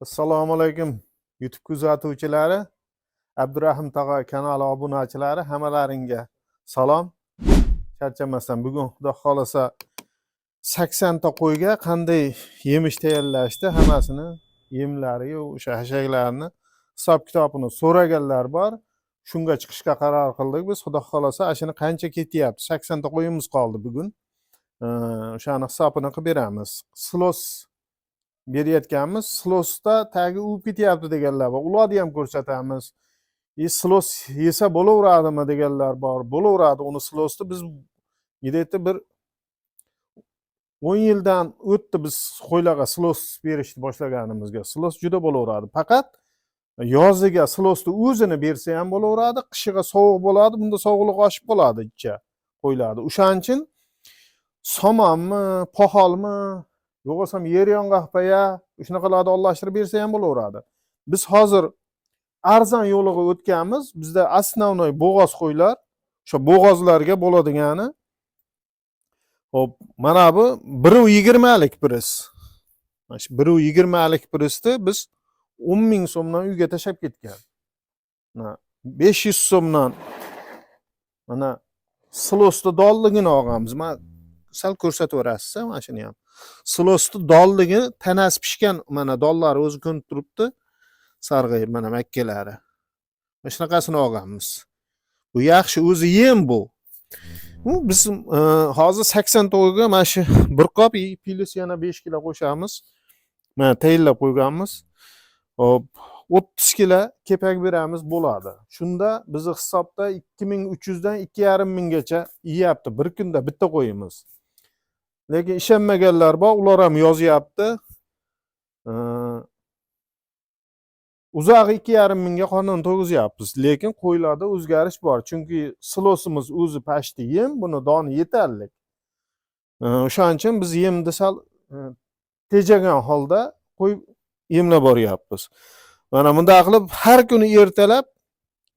Assalomu alaykum YouTube kuzatuvchilari, Abdurahim tog'a kanali obunachilari, hammalaringga salom. Charchamasdan bugun xudo xolasa 80 ta qo'yga qanday yemish tayyorlashdi, hammasini yemlari, o'sha hashaklarni hisob-kitobini so'raganlar bor. Shunga chiqishga qaror qildik biz. Xudo xolasa ashuni qancha ketyapti? 80 ta qo'yimiz qoldi bugun. O'shani hisobini qilib beramiz. Silos berayotganmiz. Silosda tagi uvib ketyapti deganlar bor. Ularni ham ko'rsatamiz. Silos yesa bo'laveradimi deganlar bor. Bo'laveradi. Uni silosda biz yedaydi bir 10 yildan o'tdi biz qo'ylarga silos berishni boshlaganimizga. Silos juda bo'laveradi. Faqat yoziga silosni o'zini bersa ham bo'laveradi, qishiga sovuq bo'ladi. Bunda sovuqlik oshib qoladi ichcha qo'ylardi. O'shaning uchun somonmi, poxolmi, yo'qolsam yer yong'oqpaya shunaqalarni olashtirib bersa ham bo'laveradi. Biz hozir arzon yo'liga o'tganmiz. Bizda основной bo'g'oz qo'ylar, o'sha bo'g'ozlarga bo'ladigani. Hop, mana bu 1.20 lik priz. Mana shu 1.20 lik prizni biz 10 ming so'mdan uyga tashab ketgan. 500 so'mdan mana silosda dolligini olganmiz. Mana sal ko'rsatib berasiz, mana shuni ham. Silosda dolligi tanasi pishgan, mana dollari o'zi ko'nib turibdi. Sarg'ayib mana makkalari. Mana shunaqasini olganmiz. Bu yaxshi o'zi yem bu. Biz hozir 80 to'yga mana shu bir qop plus yana 5 kilo qo'shamiz. Mana tayyorlab qo'yganmiz. Hop, 30 kilo kepak beramiz bo'ladi. Shunda bizni hisobda 2300 dan 2,5 minggacha yeyapti bir kunda bitta qo'yimiz. Lekin ishonmaganlar bor, ular ham yozyapti. Uzog'i 2,5 mingga qonun to'g'rizyapmiz. Lekin qo'ylarda o'zgarish bor. Chunki silosimiz o'zi pashti yem, buni doni yetarli. O'shaning uchun biz yemni sal tejagan holda qo'yib yemlab boryapmiz. Mana bunday qilib har kuni ertalab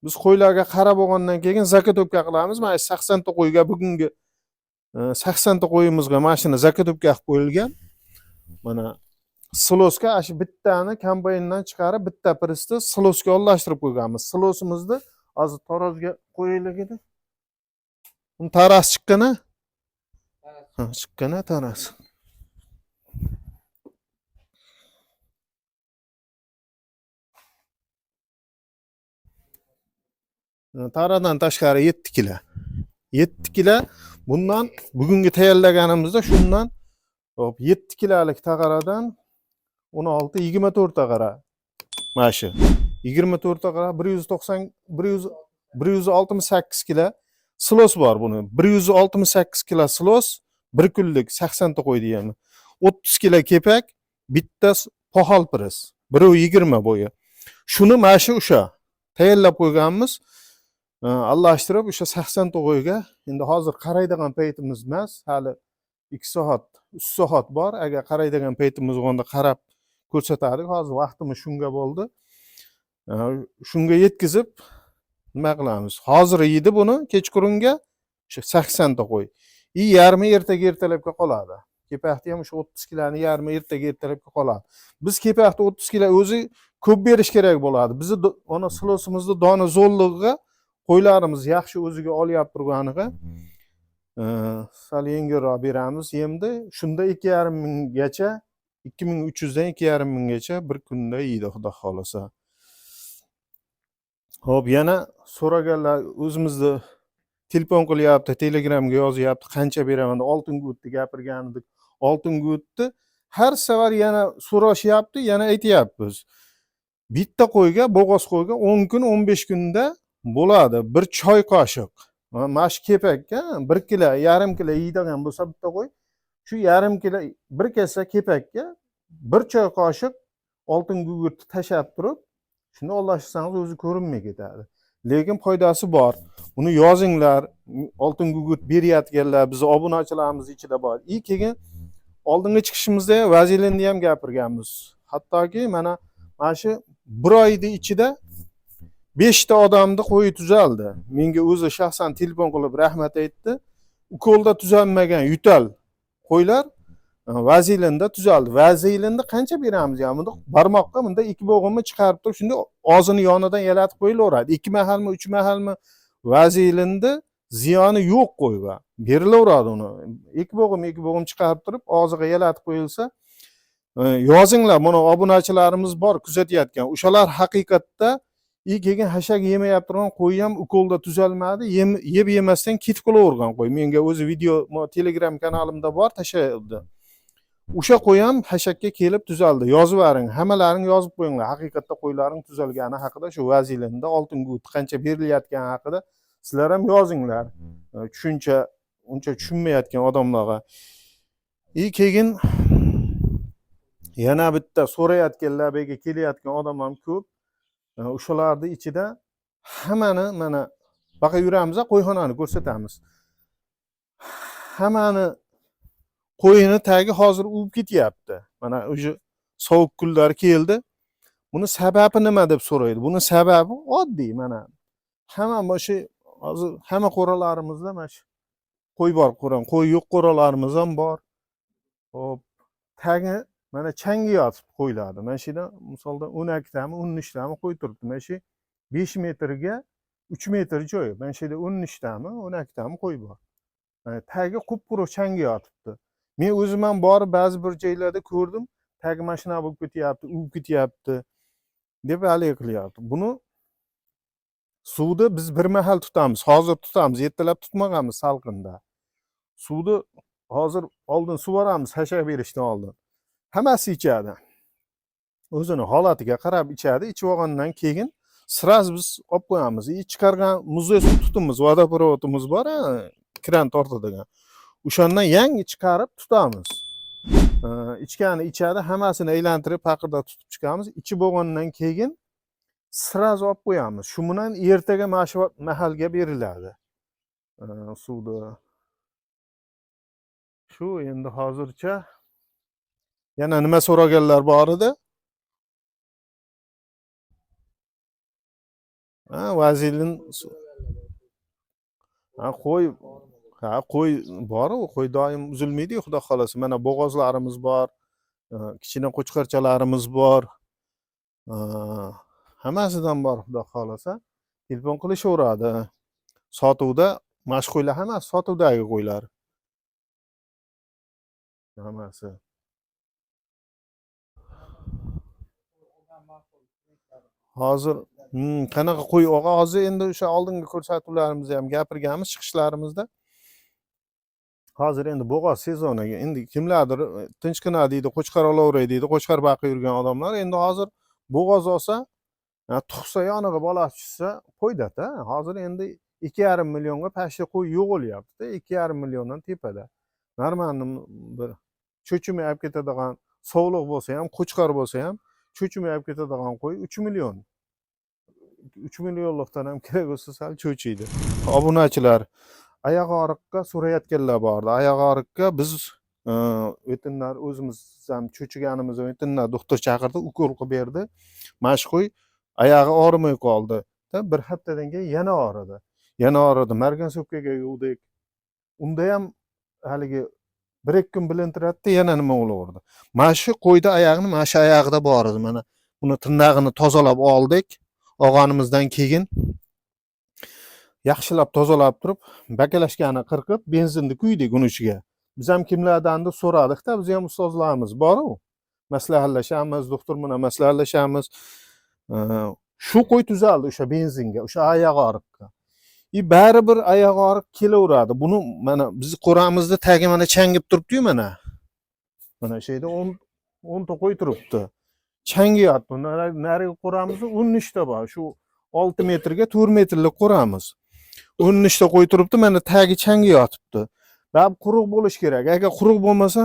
biz qo'ylarga qarab olgandan keyin zakotobga qilamiz. Mana 80 ta qo'yga bugungi 80 ta qo'yimizga mashina zakotobga qilib qo'yilgan. Mana silosga shu bittani kombayndan chiqarib bitta prizni silosga olashtirib qo'yganmiz. Silosimizni hozir tarozga qo'yaylik edi. Uni taraz chiqqani? Ha, chiqqani taraz. Taradan tashqari 7 kilo. 7 kilo. Bundan bugungi tayyorlaganimizda shundan 7 kilolik taqaradan 16 24 taqara. Mana shu 24 taqara 168 kilo silos bor buni. 168 kilo silos, bir kunlik 80 ta qo'ydi yana. 30 kilo kepak, bitta poxol priz. 1.20 bo'yi. Shuni mana shu o'sha tayyorlab qo'yganmiz. Allohshtirib o'sha 80 ta qo'yga endi hozir qaraydigan paytimiz emas, hali 2 soat, 3 soat bor. Agar qaraydigan paytimiz bo'lganda qarab ko'rsatardik. Hozir vaqtimiz shunga bo'ldi. Shunga yetkazib nima qilamiz? Hozir yeydi buni, kechqurunga o'sha 80 ta qo'y. Yarmi ertaga ertalabga qoladi. Kepakda ham o'sha 30 kiloni yarmi ertaga ertalabga qoladi. Biz kepakda 30 kilo o'zi ko'p berish kerak bo'ladi. Bizni ona silosimizni dona zo'rligiga qo'ylarimiz yaxshi o'ziga olyapti turganiga sal yengilroq beramiz yemdi. Shunda 2,5 minggacha 2300 dan 2,5 minggacha bir kunda yeydi xudo xolasa. Hop, yana so'raganlar o'zimizni telefon qilyapti, Telegramga yozyapti, qancha beraman deb oltinga o'tdi gapirgan edik. Oltinga o'tdi. Har safar yana so'rashyapti, yana aytyapmiz. Bitta qo'yga, bo'g'oz qo'yga 10 kun, 15 kunda bo'ladi. Bir choy qoshiq. Mana shu kepakka 1 kilo, yarim kilo yeydigan bo'lsa bitta qo'y, shu yarim kilo bir kasa kepakka bir choy qoshiq oltin gugurtni tashab turib, shuni olashsangiz o'zi ko'rinmay ketadi. Lekin foydasi bor. Buni yozinglar. Oltin gugurt berayotganlar bizni obunachilarimiz ichida bor. Keyin oldinga chiqishimizda vazilinni ham gapirganmiz. Hattoki mana shu bir oyning ichida 5 ta odamni qo'yi tuzaldi. Menga o'zi shaxsan telefon qilib rahmat aytdi. Ukolda tuzalmagan yutal qo'ylar vazilinda tuzaldi. Vazilinda qancha beramiz ya? Bunda barmoqqa bunda ikki bo'g'imni chiqarib turib, shunda og'zini yonidan yalatib qo'yilaveradi. 2 mahalmi, 3 mahalmi vazilinda ziyoni yo'q qo'yba. Berilaveradi uni. Ikki bo'g'im chiqarib turib, og'ziga yalatib qo'yilsa, yozinglar, mana obunachilarimiz bor kuzatyapgan. O'shalar haqiqatda keyin hashak yemayapti turgan qo'y ham ukolda tuzalmadi, yeb yemasdan ketib qolavergan qo'y. Menga o'zi video Telegram kanalimda bor, tashlaydi. O'sha qo'y ham hashakka kelib tuzaldi. Yozib bering, hammalaring yozib qo'yinglar. Haqiqatda qo'ylaring tuzalgani haqida, shu vazilinda oltin gut qancha berilayotgani haqida sizlar ham yozinglar. Tushuncha uncha tushunmayotgan odamlarga. Keyin yana bitta so'rayotganlar, bega kelayotgan odam ham ko'p. O'shalarning ichida hammani mana baqa yuramiz, qo'yxonani ko'rsatamiz. Hammani qo'yini tagi hozir uvib ketyapti. Mana o'sha sovuq kunlar keldi. Buni sababi nima deb so'raydi. Buni sababi oddiy, mana hamma o'sha hozir hamma qo'ralarimizda mana shu qo'y bor, qo'y yo'q qo'ralarimiz ham bor. Hop, tagi mana changi yotib qo'yiladi. Mana shu yerda misolda 12 tami, 13 tami qo'y turibdi. Mana shu 5 metrga 3 metr joy. Mana shu yerda 13 tami, 12 tami qo'y bor. Tagi qup-quruq changi yotibdi. Men o'zim ham borib ba'zi bir joylarda ko'rdim. Tagi mashina bo'lib ketyapti, uvib ketyapti deb haligi qilyapti. Buni suvni biz bir mahal tutamiz. Hozir tutamiz, ertalab tutmaganmiz salqinda. Suvni hozir oldin suvaramiz, hashak berishdan oldin. Hammasi ichadi. O'zini holatiga qarab ichadi. Ichib olgandan keyin sraz biz olib qo'yamiz. Chiqargan muzey suv tutimiz, vodoprovodimiz bor, kran tortadigan. O'shandan yangi chiqarib tutamiz. Ichgani ichadi, hammasini aylantirib paqirda tutib chiqamiz. Ichib bo'lgandan keyin sraz olib qo'yamiz. Shu bilan ertaga mahalga beriladi. Suvni. Shu endi hozircha yana nima so'raganlar bor edi? Vazilin qo'y bor-ku, qo'y doim uzilmaydi, xudo xolasa. Mana bo'g'ozlarimiz bor, kichkina qo'chqarchalarimiz bor. Hammasidan bor, xudo xolasa. Telefon qilishaveradi. Sotuvda mashq qo'ylar hammasi sotuvdagi qo'ylar. Hammasi. Hozir qanaqa qo'y hozir endi o'sha oldingi ko'rsatuvlarimizda ham gapirganmiz chiqishlarimizda. Hozir endi bo'g'oz sezoniga endi kimlardir tinchgina deydi, qo'chqar olaveray deydi, qo'chqar boqib yurgan odamlar endi hozir bo'g'oz olsa, tug'sa yoniga bolasi tushsa qo'ydada. Hozir endi 2,5 millionga pashta qo'y yo'q bo'lyapti. 2,5 milliondan tepada. Normalni bir cho'chimay olib ketadigan sovliq bo'lsa ham, qo'chqar bo'lsa ham cho'chimay olib ketadigan qo'y 3 million. 3 millionlikdan ham kerak bo'lsa sal cho'chiydi. Obunachilar oyoq og'riqqa so'rayotganlar bordi. Oyoq og'riqqa biz veterinar o'zimiz ham cho'chiganimiz veterinar doktor chaqirdi, ukol qilib berdi. Mash qo'y oyog'i og'rimay qoldi. Bir haftadan keyin yana og'ridi. Yana og'ridi. Margansovkaga yuvdik. Unda ham haligi 1-2 kun bilintiratdi, yana nima bo'laverdi. Mana shu qo'yda oyog'ini mana shu oyog'ida bor edi. Mana buni tirnog'ini tozalab oldik. Olganimizdan keyin yaxshilab tozalab turib, bakalashgani qirqib, benzinni quydik uning ichiga. Biz ham kimlardandir so'radik-da, biz ham ustozlarimiz bor-ku. Maslahatlashamiz, doktor bilan maslahatlashamiz. Shu qo'y tuzaldi o'sha benzinga, o'sha oyoq og'riqqa. Baribir oyoq og'riq kelaveradi. Buni mana biz qo'ramizda tagi mana changib turibdi-yu mana. Mana shu yerda 10 ta qo'y turibdi. Changi yotdi. Nariga qo'ramizda 13 ta bor. Shu 6 metrga 4 metrlik qo'ramiz. 13 ta qo'y turibdi, mana tagi changi yotibdi. Bab quruq bo'lish kerak. Agar quruq bo'lmasa,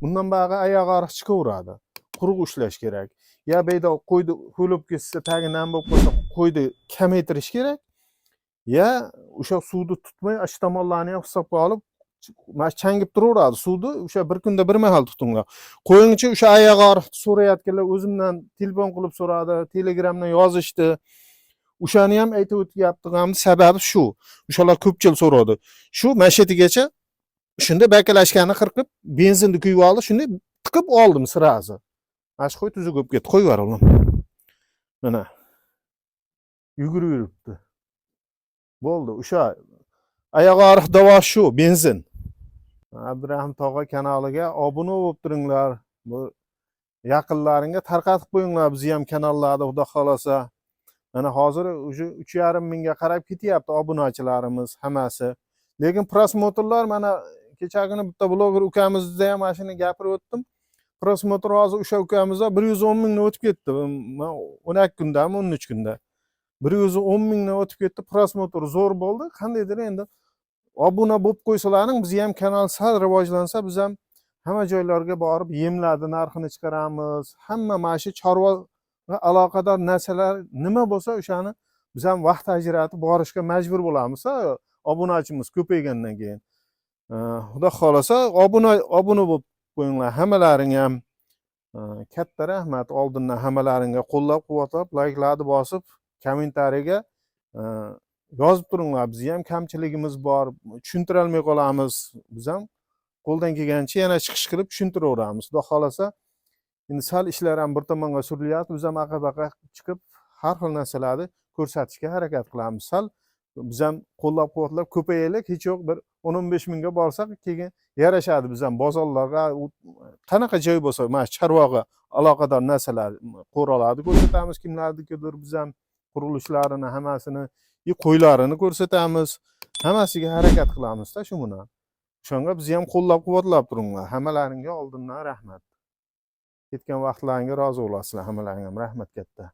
bundan bag'i oyoq og'riq chiqaveradi. Quruq ushlash kerak. Ya beyda qo'yni ho'lib ketsa, tagi nam bo'lib qolsa, qo'yni kamaytirish kerak. Ya o'sha suvni tutmay, ash tomonlarni ham hisobga olib, changib turaveradi suvni. O'sha bir kunda bir mahal tutinglar. Qo'yingchi o'sha oyoq og'riqni so'rayotganlar o'zimdan telefon qilib so'radi, Telegramdan yozishdi. O'shani ham aytib o'tyaptim, sababi shu. O'shalar ko'pchilik so'radi. Shu mashetigacha Shunda bakalashgani qirqib, benzinni kuyib oldi, shunda tiqib oldim sirazi. Ash qo'y tuzi ko'p ketdi, qo'yib yubor o'g'lim. Mana yugurib yuribdi. Bo'ldi, o'sha oyoq og'riq davosi shu, benzin. Abdurahim tog'a kanaliga obuna bo'lib turinglar. Bu yaqinlaringga tarqatib qo'yinglar, bizni ham kanallarda xudo xolasa. Mana hozir уже 3,5 mingga qarab ketyapti obunachilarimiz hammasi. Lekin prosmotrlar mana kechagina bitta bloger ukamizda ham mana shuni gapirib o'tdim. Prosmotr hozir o'sha ukamizda 110 mingni o'tib ketdi. 12 kundami, 13 kunda. 110 mingdan o'tib ketdi. Prosmotr zo'r bo'ldi. Qandaydir endi obuna bo'lib qo'ysalaring, biz ham kanal sal rivojlansa, biz ham hamma joylarga borib yemlarni narxini chiqaramiz. Hamma mana shu chorvaga aloqador narsalar nima bo'lsa, o'shani biz ham vaqt ajratib borishga majbur bo'lamiz. Obunachimiz ko'paygandan keyin. Xudo xolasa obuna bo'lib qo'yinglar. Hammalaring ham katta rahmat. Oldindan hammalaringga qo'llab-quvvatlab, layklarni bosib, kommentariyaga yozib turinglar. Biz ham kamchiligimiz bor, tushuntira olmay qolamiz. Biz ham qo'ldan kelgancha yana chiqish qilib tushuntiraveramiz. Xudo xolasa, endi sal ishlar ham bir tomonga surilyapti. Biz ham aqabaqa chiqib har xil narsalarni ko'rsatishga harakat qilamiz. Sal biz ham qo'llab-quvvatlab ko'payaylik. Hech yo'q bir 10-15 mingga borsak, keyin yarashadi. Biz ham bozorlarga qanaqa joy bo'lsa, mana chorvaga aloqador narsalar, qo'ralarni ko'rsatamiz, kimlarnikidir. Biz ham qurilishlarini hammasini, qo'ylarini ko'rsatamiz. Hammasiga harakat qilamiz-da shu bilan. O'shanga bizni ham qo'llab-quvvatlab turinglar. Hammalaringga oldindan rahmat. Ketgan vaqtlaringga rozi bo'lasizlar, hammalaringga ham rahmat katta.